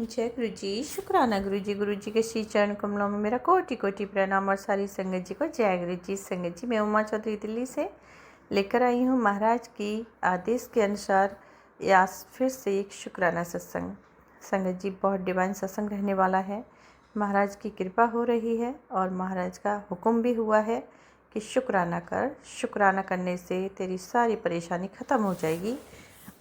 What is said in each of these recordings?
जय गुरु जी। शुक्राना गुरु जी के श्री चरण कमलों में मेरा कोटि कोटि प्रणाम और सारी संगत जी को जय गुरु जी। संगत जी, मैं उमा चौधरी दिल्ली से लेकर आई हूँ महाराज की आदेश के अनुसार या फिर से एक शुक्राना सत्संग। संगत जी, बहुत डिवाइन सत्संग रहने वाला है। महाराज की कृपा हो रही है और महाराज का हुक्म भी हुआ है कि शुक्राना कर, शुक्राना करने से तेरी सारी परेशानी ख़त्म हो जाएगी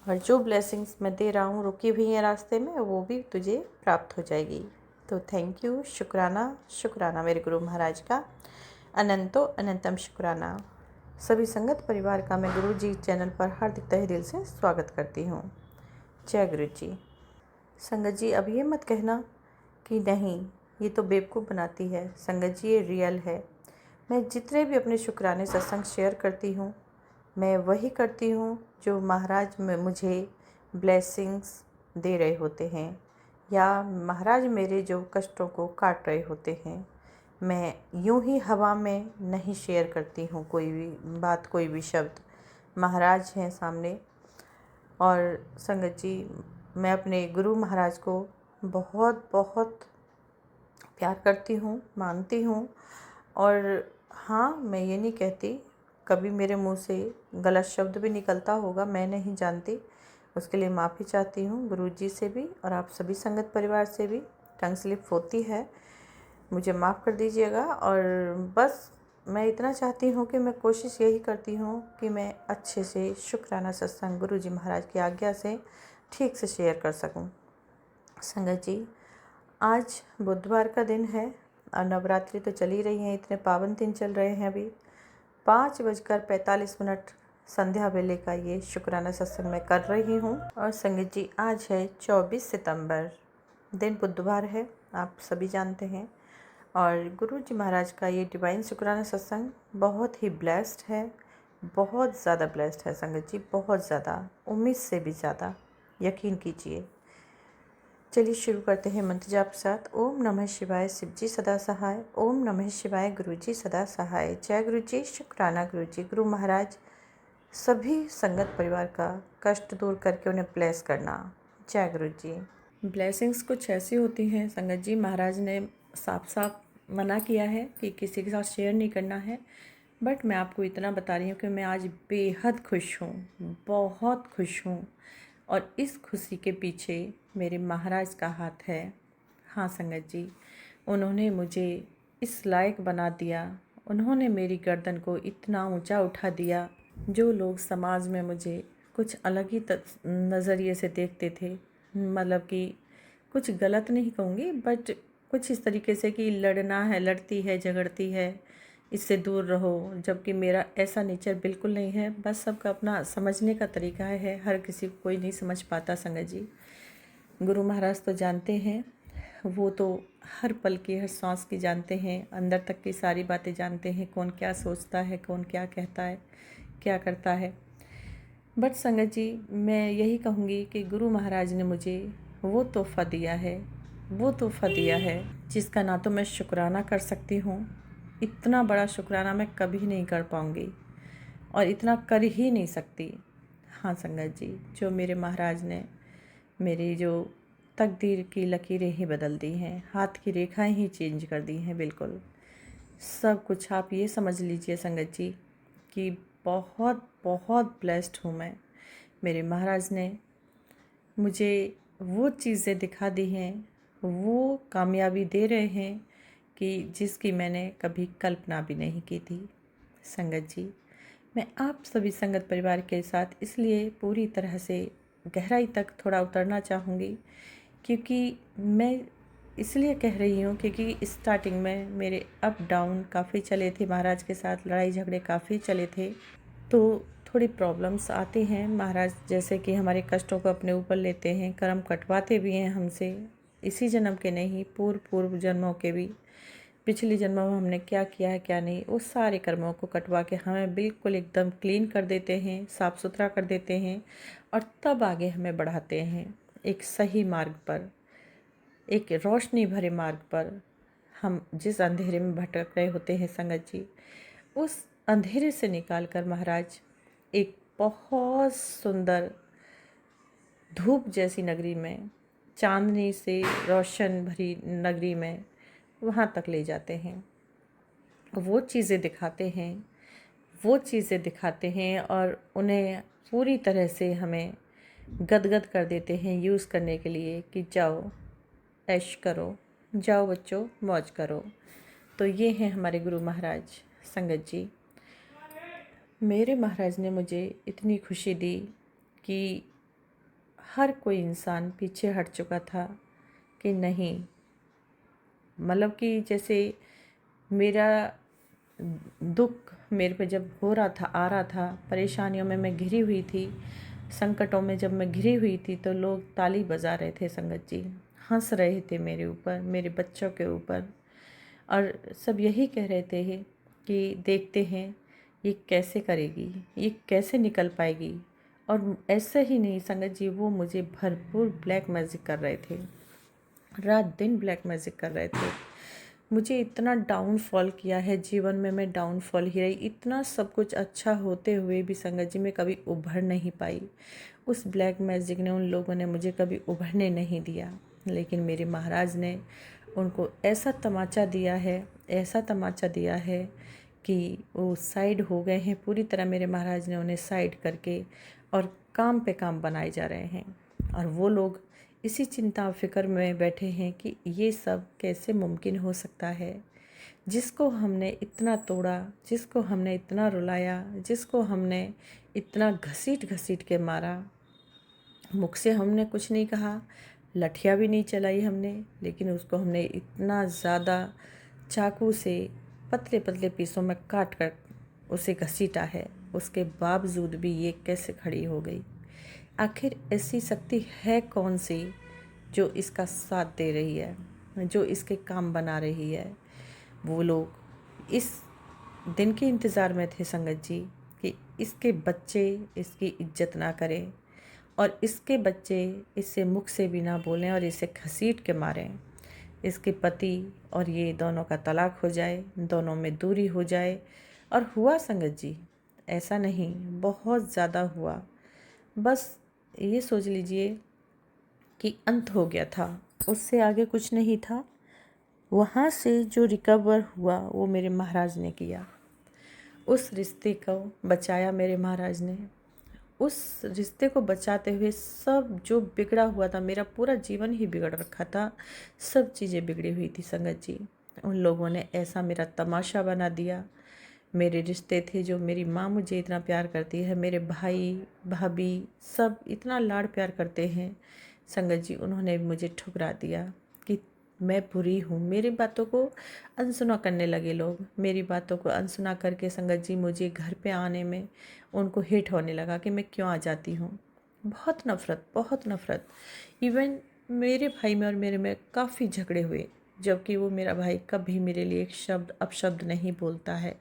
और जो ब्लेसिंग्स मैं दे रहा हूँ रुकी हुई हैं रास्ते में, वो भी तुझे प्राप्त हो जाएगी। तो थैंक यू, शुक्राना शुक्राना मेरे गुरु महाराज का अनंतो अनंतम शुक्राना। सभी संगत परिवार का मैं गुरु जी चैनल पर हार्दिक तहे दिल से स्वागत करती हूँ। जय गुरु जी। संगत जी, अब ये मत कहना कि नहीं ये तो बेवकूफ़ बनाती है। संगत जी, ये रियल है। मैं जितने भी अपने शुक्राने सत्संग शेयर करती हूँ, मैं वही करती हूँ जो महाराज में मुझे ब्लेसिंग्स दे रहे होते हैं या महाराज मेरे जो कष्टों को काट रहे होते हैं। मैं यूं ही हवा में नहीं शेयर करती हूँ कोई भी बात, कोई भी शब्द। महाराज हैं सामने। और संगत जी, मैं अपने गुरु महाराज को बहुत बहुत प्यार करती हूँ, मानती हूँ। और हाँ, मैं ये नहीं कहती, कभी मेरे मुंह से गलत शब्द भी निकलता होगा, मैं नहीं जानती। उसके लिए माफ़ी चाहती हूँ गुरुजी से भी और आप सभी संगत परिवार से भी। टंग स्लिप होती है, मुझे माफ़ कर दीजिएगा। और बस मैं इतना चाहती हूँ कि मैं कोशिश यही करती हूँ कि मैं अच्छे से शुक्राना सत्संग गुरुजी महाराज की आज्ञा से ठीक से शेयर कर सकूँ। संगत जी, आज बुधवार का दिन है और नवरात्रि तो चल ही रही हैं, इतने पावन दिन चल रहे हैं। अभी 5:45 संध्या वेले का ये शुक्राना सत्संग मैं कर रही हूँ। और संगत जी, आज है 24 सितंबर, दिन बुधवार है, आप सभी जानते हैं। और गुरु जी महाराज का ये डिवाइन शुक्राना सत्संग बहुत ही ब्लेस्ड है, बहुत ज़्यादा ब्लेस्ड है संगत जी, बहुत ज़्यादा, उम्मीद से भी ज़्यादा, यकीन कीजिए। चलिए शुरू करते हैं मंत्र जाप के साथ। ओम नमः शिवाय, शिव जी सदा सहाय। ओम नमः शिवाय, गुरु जी सदा सहाय। जय गुरु जी। शुक्राना गुरु जी। गुरु महाराज सभी संगत परिवार का कष्ट दूर करके उन्हें ब्लेस करना। जय गुरु जी। ब्लेसिंग्स कुछ ऐसी होती हैं संगत जी, महाराज ने साफ साफ मना किया है कि किसी के साथ शेयर नहीं करना है। बट मैं आपको इतना बता रही हूँ कि मैं आज बेहद खुश हूँ, बहुत खुश हूँ। और इस खुशी के पीछे मेरे महाराज का हाथ है। हाँ संगत जी, उन्होंने मुझे इस लायक बना दिया, उन्होंने मेरी गर्दन को इतना ऊंचा उठा दिया। जो लोग समाज में मुझे कुछ अलग ही नज़रिए से देखते थे, मतलब कि कुछ गलत नहीं कहूँगी, बट कुछ इस तरीके से कि लड़ना है, लड़ती है, झगड़ती है, इससे दूर रहो, जबकि मेरा ऐसा नेचर बिल्कुल नहीं है। बस सबका अपना समझने का तरीका है, हर किसी को कोई नहीं समझ पाता संगत जी। गुरु महाराज तो जानते हैं, वो तो हर पल की, हर सांस की जानते हैं, अंदर तक की सारी बातें जानते हैं, कौन क्या सोचता है, कौन क्या कहता है, क्या करता है। बट संगत जी, मैं यही कहूँगी कि गुरु महाराज ने मुझे वो तोहफ़ा दिया है, वो तोहफ़ा दिया है जिसका ना तो मैं शुक्राना कर सकती हूँ। इतना बड़ा शुक्राना मैं कभी नहीं कर पाऊँगी और इतना कर ही नहीं सकती। हाँ संगत जी, जो मेरे महाराज ने मेरी जो तकदीर की लकीरें ही बदल दी हैं, हाथ की रेखाएं ही चेंज कर दी हैं बिल्कुल। सब कुछ आप ये समझ लीजिए संगत जी कि बहुत बहुत ब्लेस्ड हूँ मैं। मेरे महाराज ने मुझे वो चीज़ें दिखा दी हैं, वो कामयाबी दे रहे हैं कि जिसकी मैंने कभी कल्पना भी नहीं की थी। संगत जी, मैं आप सभी संगत परिवार के साथ इसलिए पूरी तरह से गहराई तक थोड़ा उतरना चाहूँगी क्योंकि मैं इसलिए कह रही हूँ क्योंकि स्टार्टिंग में मेरे अप डाउन काफ़ी चले थे, महाराज के साथ लड़ाई झगड़े काफ़ी चले थे। तो थोड़ी प्रॉब्लम्स आती हैं। महाराज जैसे कि हमारे कष्टों को अपने ऊपर लेते हैं, कर्म कटवाते भी हैं हमसे, इसी जन्म के नहीं, पूर्व जन्मों के भी। पिछले जन्मों में हमने क्या किया है क्या नहीं, वो सारे कर्मों को कटवा के हमें बिल्कुल एकदम क्लीन कर देते हैं, साफ़ सुथरा कर देते हैं और तब आगे हमें बढ़ाते हैं एक सही मार्ग पर, एक रोशनी भरे मार्ग पर। हम जिस अंधेरे में भटक रहे होते हैं संगत जी, उस अंधेरे से निकाल कर महाराज एक बहुत सुंदर धूप जैसी नगरी में चांदनी से रोशन भरी नगरी में वहाँ तक ले जाते हैं। वो चीज़ें दिखाते हैं और उन्हें पूरी तरह से हमें गदगद कर देते हैं यूज़ करने के लिए कि जाओ ऐश करो, जाओ बच्चों मौज करो। तो ये हैं हमारे गुरु महाराज संगत जी। मेरे महाराज ने मुझे इतनी खुशी दी कि हर कोई इंसान पीछे हट चुका था कि नहीं, मतलब कि जैसे मेरा दुख मेरे पे जब हो रहा था, आ रहा था, परेशानियों में मैं घिरी हुई थी, संकटों में जब मैं घिरी हुई थी, तो लोग ताली बजा रहे थे संगत जी, हंस रहे थे मेरे ऊपर, मेरे बच्चों के ऊपर, और सब यही कह रहे थे कि देखते हैं ये कैसे करेगी, ये कैसे निकल पाएगी। और ऐसा ही नहीं संगत जी, वो मुझे भरपूर ब्लैक मैजिक कर रहे थे, रात दिन ब्लैक मैजिक कर रहे थे। मुझे इतना डाउनफॉल किया है जीवन में, मैं डाउनफॉल ही रही। इतना सब कुछ अच्छा होते हुए भी संगत जी मैं कभी उभर नहीं पाई। उस ब्लैक मैजिक ने, उन लोगों ने मुझे कभी उभरने नहीं दिया। लेकिन मेरे महाराज ने उनको ऐसा तमाचा दिया है, ऐसा तमाचा दिया है कि वो साइड हो गए हैं पूरी तरह। मेरे महाराज ने उन्हें साइड करके और काम पे काम बनाए जा रहे हैं। और वो लोग इसी चिंता और फिक्र में बैठे हैं कि ये सब कैसे मुमकिन हो सकता है। जिसको हमने इतना तोड़ा, जिसको हमने इतना रुलाया, जिसको हमने इतना घसीट घसीट के मारा, मुख से हमने कुछ नहीं कहा, लठिया भी नहीं चलाई हमने, लेकिन उसको हमने इतना ज़्यादा चाकू से पतले पतले पीसों में काट कर उसे घसीटा है। उसके बावजूद भी ये कैसे खड़ी हो गई। आखिर ऐसी शक्ति है कौन सी जो इसका साथ दे रही है, जो इसके काम बना रही है। वो लोग इस दिन के इंतज़ार में थे संगत जी कि इसके बच्चे इसकी इज्जत ना करें और इसके बच्चे इससे मुख से भी ना बोलें और इसे घसीट के मारें। इसके पति और ये दोनों का तलाक हो जाए, दोनों में दूरी हो जाए। और हुआ संगत जी, ऐसा नहीं, बहुत ज़्यादा हुआ। बस ये सोच लीजिए कि अंत हो गया था, उससे आगे कुछ नहीं था। वहाँ से जो रिकवर हुआ वो मेरे महाराज ने किया। उस रिश्ते को बचाया मेरे महाराज ने। उस रिश्ते को बचाते हुए सब जो बिगड़ा हुआ था, मेरा पूरा जीवन ही बिगड़ रखा था, सब चीज़ें बिगड़ी हुई थी संगत जी। उन लोगों ने ऐसा मेरा तमाशा बना दिया। मेरे रिश्ते थे, जो मेरी माँ मुझे इतना प्यार करती है, मेरे भाई भाभी सब इतना लाड़ प्यार करते हैं संगत जी, उन्होंने मुझे ठुकरा दिया कि मैं बुरी हूँ। मेरी बातों को अनसुना करने लगे लोग। मेरी बातों को अनसुना करके संगत जी मुझे घर पे आने में उनको हिट होने लगा कि मैं क्यों आ जाती हूँ। बहुत नफ़रत, बहुत नफ़रत। इवन मेरे भाई में और मेरे में काफ़ी झगड़े हुए, जबकि वो मेरा भाई कभी मेरे लिए एक शब्द अपशब्द नहीं बोलता है।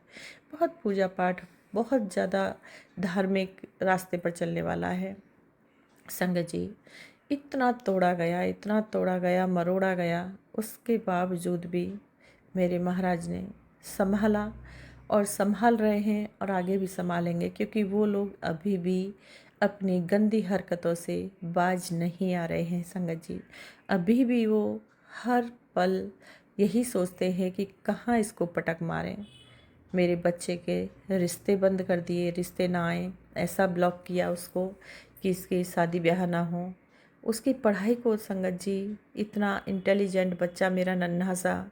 बहुत पूजा पाठ, बहुत ज़्यादा धार्मिक रास्ते पर चलने वाला है संगत जी। इतना तोड़ा गया, इतना तोड़ा गया, मरोड़ा गया, उसके बावजूद भी मेरे महाराज ने संभाला और संभाल रहे हैं और आगे भी संभालेंगे, क्योंकि वो लोग अभी भी अपनी गंदी हरकतों से बाज नहीं आ रहे हैं संगत जी। अभी भी वो हर पल यही सोचते हैं कि कहाँ इसको पटक मारें। मेरे बच्चे के रिश्ते बंद कर दिए, रिश्ते ना आए, ऐसा ब्लॉक किया उसको कि इसकी शादी ब्याह ना हो। उसकी पढ़ाई को संगत जी, इतना इंटेलिजेंट बच्चा मेरा नन्हा सा,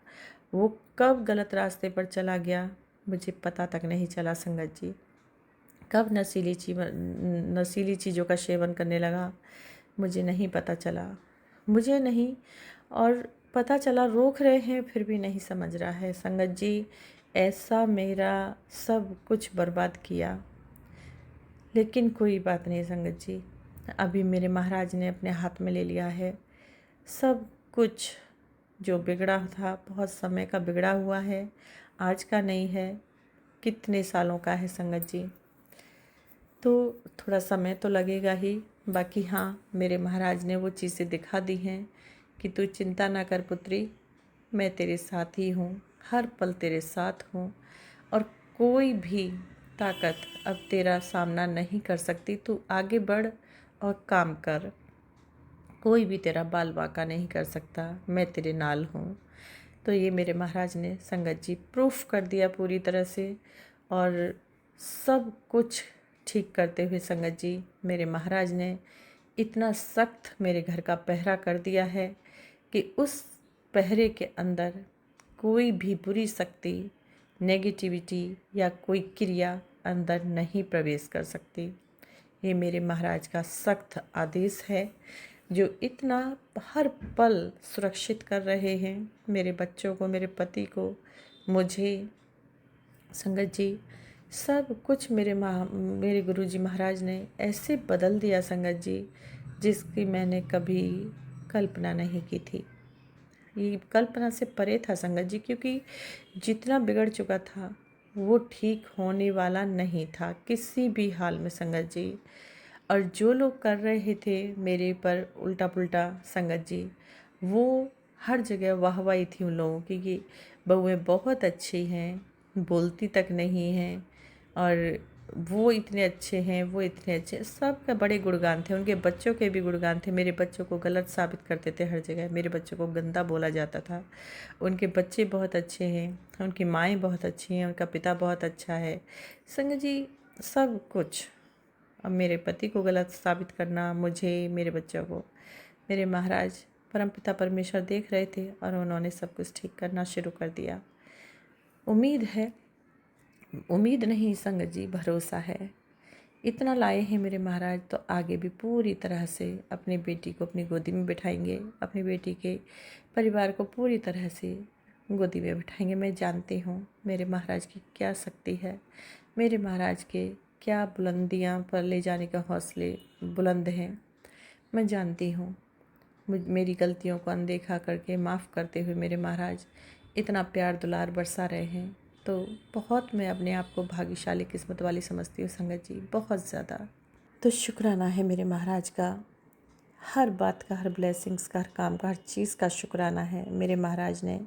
वो कब गलत रास्ते पर चला गया मुझे पता तक नहीं चला संगत जी। कब नशीली चीज़ों का सेवन करने लगा मुझे नहीं पता चला, मुझे नहीं। और पता चला रोक रहे हैं फिर भी नहीं समझ रहा है संगत जी। ऐसा मेरा सब कुछ बर्बाद किया, लेकिन कोई बात नहीं संगत जी। अभी मेरे महाराज ने अपने हाथ में ले लिया है सब कुछ। जो बिगड़ा था, बहुत समय का बिगड़ा हुआ है, आज का नहीं है, कितने सालों का है संगत जी। तो थोड़ा समय तो लगेगा ही। बाकी हाँ, मेरे महाराज ने वो चीज़ें दिखा दी हैं कि तू चिंता ना कर पुत्री, मैं तेरे साथ ही हूँ, हर पल तेरे साथ हूँ और कोई भी ताकत अब तेरा सामना नहीं कर सकती। तू आगे बढ़ और काम कर। कोई भी तेरा बाल बांका नहीं कर सकता, मैं तेरे नाल हूँ। तो ये मेरे महाराज ने संगत जी प्रूफ कर दिया पूरी तरह से। और सब कुछ ठीक करते हुए संगत जी मेरे महाराज ने इतना सख्त मेरे घर का पहरा कर दिया है कि उस पहरे के अंदर कोई भी बुरी शक्ति, नेगेटिविटी या कोई क्रिया अंदर नहीं प्रवेश कर सकती। ये मेरे महाराज का सख्त आदेश है, जो इतना हर पल सुरक्षित कर रहे हैं मेरे बच्चों को, मेरे पति को, मुझे। संगत जी सब कुछ मेरे गुरुजी महाराज ने ऐसे बदल दिया संगत जी, जिसकी मैंने कभी कल्पना नहीं की थी। ये कल्पना से परे था संगत जी, क्योंकि जितना बिगड़ चुका था वो ठीक होने वाला नहीं था किसी भी हाल में संगत जी। और जो लोग कर रहे थे मेरे पर उल्टा पुल्टा संगत जी, वो हर जगह वाहवाही थी उन लोगों की कि बहुएं बहुत अच्छी हैं, बोलती तक नहीं हैं, और वो इतने अच्छे हैं, वो इतने अच्छे, सबका बड़े गुणगान थे। उनके बच्चों के भी गुणगान थे। मेरे बच्चों को गलत साबित करते थे हर जगह, मेरे बच्चों को गंदा बोला जाता था। उनके बच्चे बहुत अच्छे हैं, उनकी माएँ बहुत अच्छी हैं, उनका पिता बहुत अच्छा है। संगत जी सब कुछ, अब मेरे पति को गलत साबित करना, मुझे, मेरे बच्चों को, मेरे महाराज परमपिता परमेश्वर देख रहे थे और उन्होंने सब कुछ ठीक करना शुरू कर दिया। उम्मीद नहीं संगत जी, भरोसा है। इतना लाए हैं मेरे महाराज, तो आगे भी पूरी तरह से अपनी बेटी को अपनी गोदी में बिठाएंगे, अपनी बेटी के परिवार को पूरी तरह से गोदी में बिठाएंगे। मैं जानती हूँ मेरे महाराज की क्या शक्ति है, मेरे महाराज के क्या बुलंदियाँ पर ले जाने का हौसले बुलंद हैं। मैं जानती हूँ मेरी गलतियों को अनदेखा करके माफ़ करते हुए मेरे महाराज इतना प्यार दुलार बरसा रहे हैं। तो बहुत मैं अपने आप को भाग्यशाली किस्मत वाली समझती हूँ संगत जी, बहुत ज़्यादा। तो शुक्राना है मेरे महाराज का, हर बात का, हर ब्लेसिंग्स का, हर काम का, हर चीज़ का शुक्राना है। मेरे महाराज ने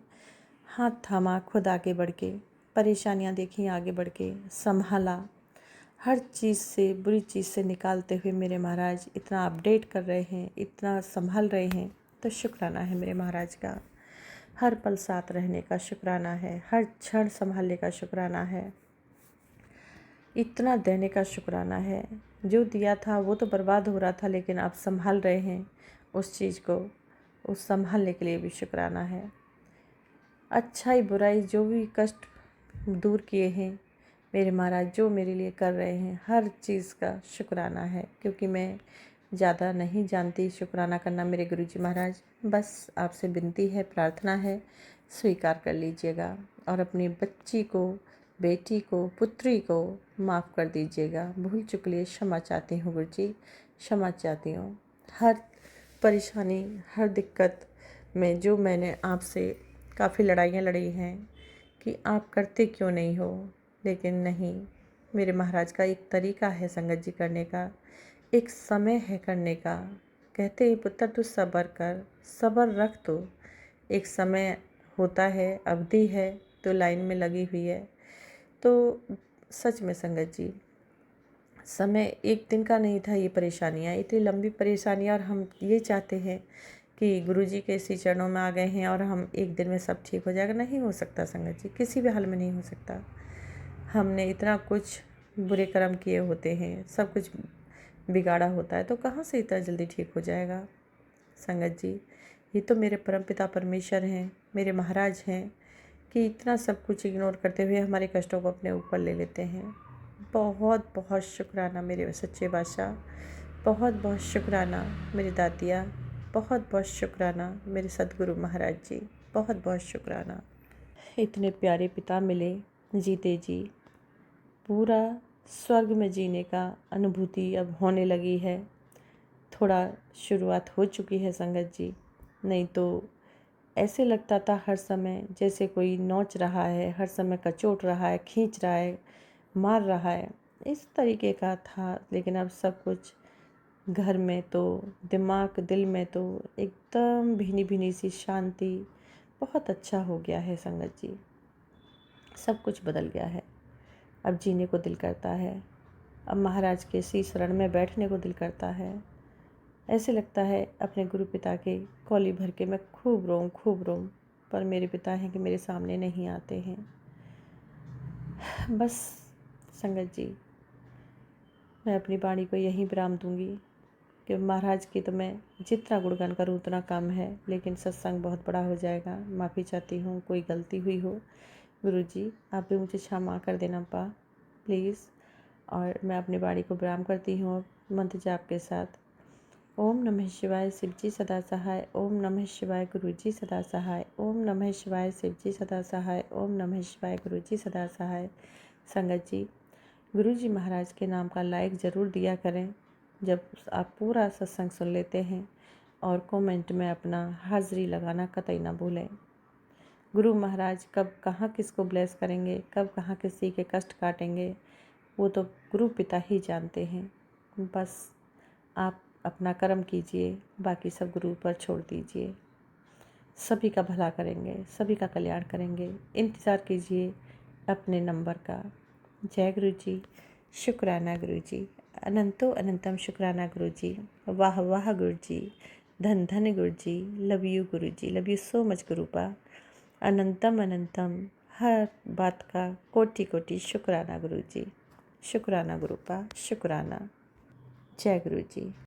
हाथ थामा, खुद आगे बढ़ के, परेशानियाँ देखी आगे बढ़ के, संभाला, हर चीज़ से, बुरी चीज़ से निकालते हुए मेरे महाराज इतना अपडेट कर रहे हैं, इतना संभाल रहे हैं। तो शुक्राना है मेरे महाराज का, हर पल साथ रहने का शुक्राना है, हर क्षण संभालने का शुक्राना है, इतना देने का शुक्राना है। जो दिया था वो तो बर्बाद हो रहा था, लेकिन आप संभाल रहे हैं उस चीज़ को, उस संभालने के लिए भी शुक्राना है। अच्छाई बुराई जो भी कष्ट दूर किए हैं मेरे महाराज, जो मेरे लिए कर रहे हैं, हर चीज़ का शुक्राना है। क्योंकि मैं ज़्यादा नहीं जानती शुक्राना करना मेरे गुरुजी महाराज। बस आपसे विनती है, प्रार्थना है, स्वीकार कर लीजिएगा और अपनी बच्ची को, बेटी को, पुत्री को माफ़ कर दीजिएगा। भूल चुक लिए क्षमा चाहती हूँ गुरुजी, क्षमा चाहती हूँ। हर परेशानी, हर दिक्कत में जो मैंने आपसे काफ़ी लड़ाइयाँ लड़ी हैं कि आप करते क्यों नहीं हो, लेकिन नहीं, मेरे महाराज का एक तरीका है संगत जी करने का, एक समय है करने का। कहते हैं पुत्र तू सब्र कर, सब्र रख, तो एक समय होता है, अवधि है, तो लाइन में लगी हुई है। तो सच में संगत जी, समय एक दिन का नहीं था। ये परेशानियाँ, इतनी लंबी परेशानियाँ, और हम ये चाहते हैं कि गुरुजी के इसी चरणों में आ गए हैं और हम एक दिन में सब ठीक हो जाएगा। नहीं हो सकता संगत जी, किसी भी हाल में नहीं हो सकता। हमने इतना कुछ बुरे कर्म किए होते हैं, सब कुछ बिगाड़ा होता है, तो कहाँ से इतना जल्दी ठीक हो जाएगा संगत जी। ये तो मेरे परमपिता परमेश्वर हैं, मेरे महाराज हैं, कि इतना सब कुछ इग्नोर करते हुए हमारे कष्टों को अपने ऊपर ले लेते हैं। बहुत बहुत शुक्राना मेरे सच्चे बादशाह, बहुत बहुत शुक्राना मेरी दादिया, बहुत बहुत शुक्राना मेरे सदगुरु महाराज जी, बहुत बहुत शुक्राना। इतने प्यारे पिता मिले जीते जी, पूरा स्वर्ग में जीने का अनुभूति अब होने लगी है। थोड़ा शुरुआत हो चुकी है संगत जी, नहीं तो ऐसे लगता था हर समय जैसे कोई नोच रहा है, हर समय कचोट रहा है, खींच रहा है, मार रहा है, इस तरीके का था। लेकिन अब सब कुछ घर में तो, दिमाग दिल में तो एकदम भीनी भीनी सी शांति, बहुत अच्छा हो गया है संगत जी। सब कुछ बदल गया है। अब जीने को दिल करता है, अब महाराज के इसी शरण में बैठने को दिल करता है। ऐसे लगता है अपने गुरु पिता के कौली भर के मैं खूब रोऊं, पर मेरे पिता हैं कि मेरे सामने नहीं आते हैं। बस संगत जी, मैं अपनी वाणी को यहीं विराम दूंगी कि महाराज की तो मैं जितना गुणगान करूँ उतना कम है, लेकिन सत्संग बहुत बड़ा हो जाएगा। माफ़ी चाहती हूँ, कोई गलती हुई हो गुरु जी आप भी मुझे क्षमा कर देना पा प्लीज़। और मैं अपनी वाणी को विराम करती हूँ मंत्र जाप के साथ। ओम नमः शिवाय शिव जी सदा सहाय, ओम नमः शिवाय गुरु जी सदा सहाय, ओम नमः शिवाय शिव जी सदा सहाय, ओम नमः शिवाय गुरु जी सदा सहाय। संगत जी, गुरु जी महाराज के नाम का लाइक ज़रूर दिया करें जब आप पूरा सत्संग सुन लेते हैं, और कमेंट में अपना हाज़िरी लगाना कतई ना भूलें। गुरु महाराज कब कहाँ किसको ब्लेस करेंगे, कब कहाँ किसी के कष्ट काटेंगे, वो तो गुरु पिता ही जानते हैं। बस आप अपना कर्म कीजिए, बाकी सब गुरु पर छोड़ दीजिए। सभी का भला करेंगे, सभी का कल्याण करेंगे। इंतज़ार कीजिए अपने नंबर का। जय गुरु जी, शुक्राना गुरु जी, अनंतो अनंतम शुक्राना गुरु जी, वाह वाह गुरु जी, धन धन गुरु जी, love you Guru ji, love you so much गुरुपा। अनंतम अनंतम हर बात का कोटि कोटि शुक्राना गुरु जी, शुक्राना गुरुपा, शुक्राना। जय गुरु जी।